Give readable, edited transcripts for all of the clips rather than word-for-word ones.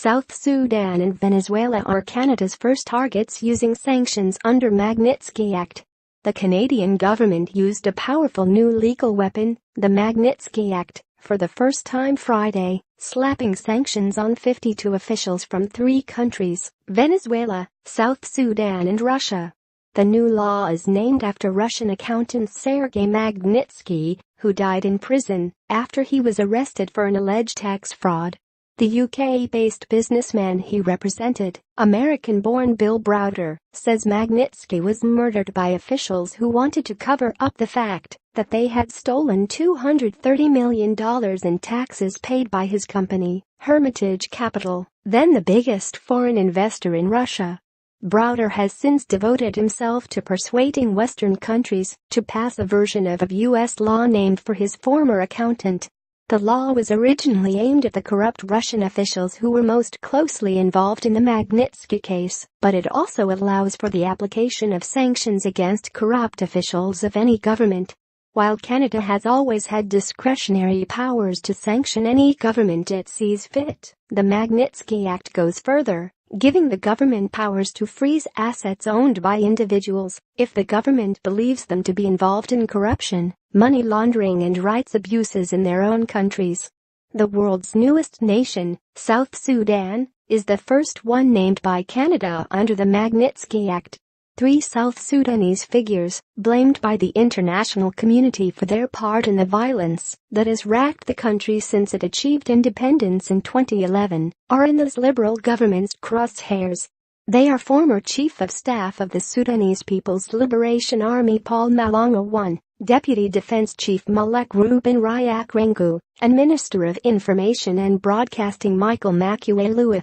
South Sudan and Venezuela are Canada's first targets using sanctions under Magnitsky Act. The Canadian government used a powerful new legal weapon, the Magnitsky Act, for the first time Friday, slapping sanctions on 52 officials from 3 countries: Venezuela, South Sudan and Russia. The new law is named after Russian accountant Sergei Magnitsky, who died in prison after he was arrested for an alleged tax fraud. The UK-based businessman he represented, American-born Bill Browder, says Magnitsky was murdered by officials who wanted to cover up the fact that they had stolen $230 million in taxes paid by his company, Hermitage Capital, then the biggest foreign investor in Russia. Browder has since devoted himself to persuading Western countries to pass a version of a U.S. law named for his former accountant. The law was originally aimed at the corrupt Russian officials who were most closely involved in the Magnitsky case, but it also allows for the application of sanctions against corrupt officials of any government. While Canada has always had discretionary powers to sanction any government it sees fit, the Magnitsky Act goes further, giving the government powers to freeze assets owned by individuals if the government believes them to be involved in corruption, money laundering and rights abuses in their own countries. The world's newest nation, South Sudan, is the first one named by Canada under the Magnitsky Act. 3 South Sudanese figures, blamed by the international community for their part in the violence that has racked the country since it achieved independence in 2011, are in this Liberal government's crosshairs. They are former Chief of Staff of the Sudanese People's Liberation Army Paul Malonga I, Deputy Defense Chief Malek Ruben Ryak Rengu, and Minister of Information and Broadcasting Michael Makuei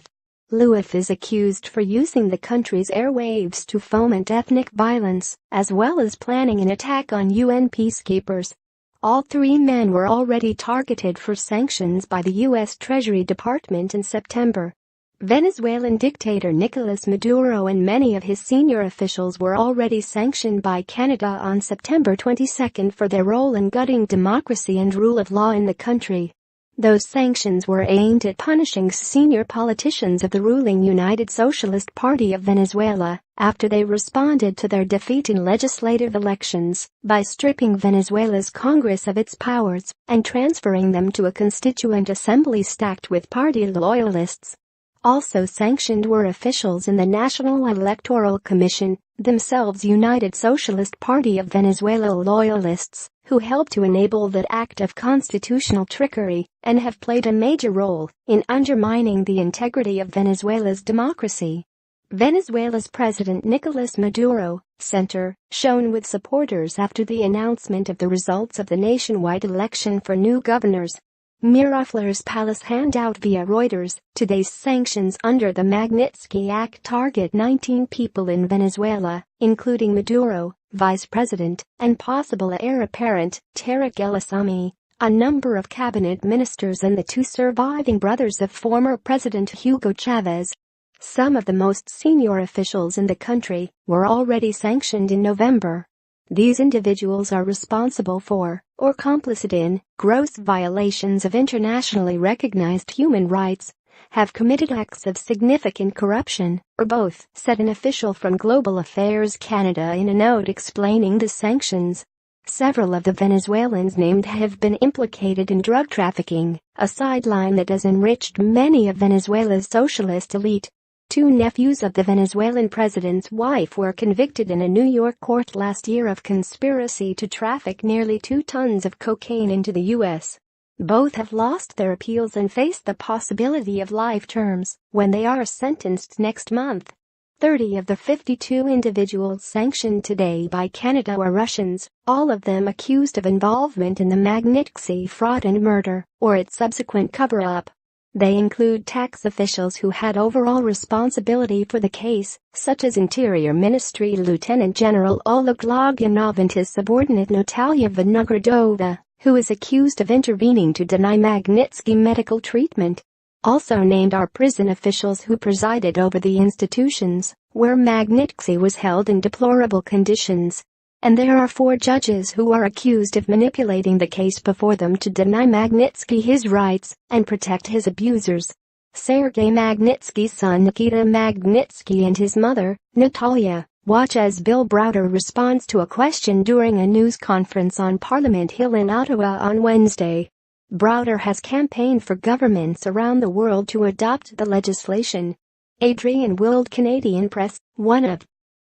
Luith is accused for using the country's airwaves to foment ethnic violence, as well as planning an attack on UN peacekeepers. All 3 men were already targeted for sanctions by the U.S. Treasury Department in September. Venezuelan dictator Nicolas Maduro and many of his senior officials were already sanctioned by Canada on September 22 for their role in gutting democracy and rule of law in the country. Those sanctions were aimed at punishing senior politicians of the ruling United Socialist Party of Venezuela after they responded to their defeat in legislative elections by stripping Venezuela's Congress of its powers and transferring them to a constituent assembly stacked with party loyalists. Also sanctioned were officials in the National Electoral Commission, themselves United Socialist Party of Venezuela loyalists, who helped to enable that act of constitutional trickery and have played a major role in undermining the integrity of Venezuela's democracy. Venezuela's President Nicolas Maduro, center, shone with supporters after the announcement of the results of the nationwide election for new governors. Miraflores Palace handout via Reuters. Today's sanctions under the Magnitsky Act target 19 people in Venezuela, including Maduro, vice president, and possible heir apparent, Tarek El Assami, a number of cabinet ministers and the 2 surviving brothers of former President Hugo Chavez. Some of the most senior officials in the country were already sanctioned in November. These individuals are responsible for, or complicit in, gross violations of internationally recognized human rights, have committed acts of significant corruption, or both, said an official from Global Affairs Canada in a note explaining the sanctions. Several of the Venezuelans named have been implicated in drug trafficking, a sideline that has enriched many of Venezuela's socialist elite. 2 nephews of the Venezuelan president's wife were convicted in a New York court last year of conspiracy to traffic nearly 2 tons of cocaine into the U.S. Both have lost their appeals and face the possibility of life terms when they are sentenced next month. 30 of the 52 individuals sanctioned today by Canada are Russians, all of them accused of involvement in the Magnitsky fraud and murder, or its subsequent cover-up. They include tax officials who had overall responsibility for the case, such as Interior Ministry Lieutenant General Oleg Logyanov and his subordinate Natalia Vinogradova, who is accused of intervening to deny Magnitsky medical treatment. Also named are prison officials who presided over the institutions where Magnitsky was held in deplorable conditions. And there are 4 judges who are accused of manipulating the case before them to deny Magnitsky his rights and protect his abusers. Sergei Magnitsky's son Nikita Magnitsky and his mother, Natalia, watch as Bill Browder responds to a question during a news conference on Parliament Hill in Ottawa on Wednesday. Browder has campaigned for governments around the world to adopt the legislation. Adrian Wild, Canadian Press, one of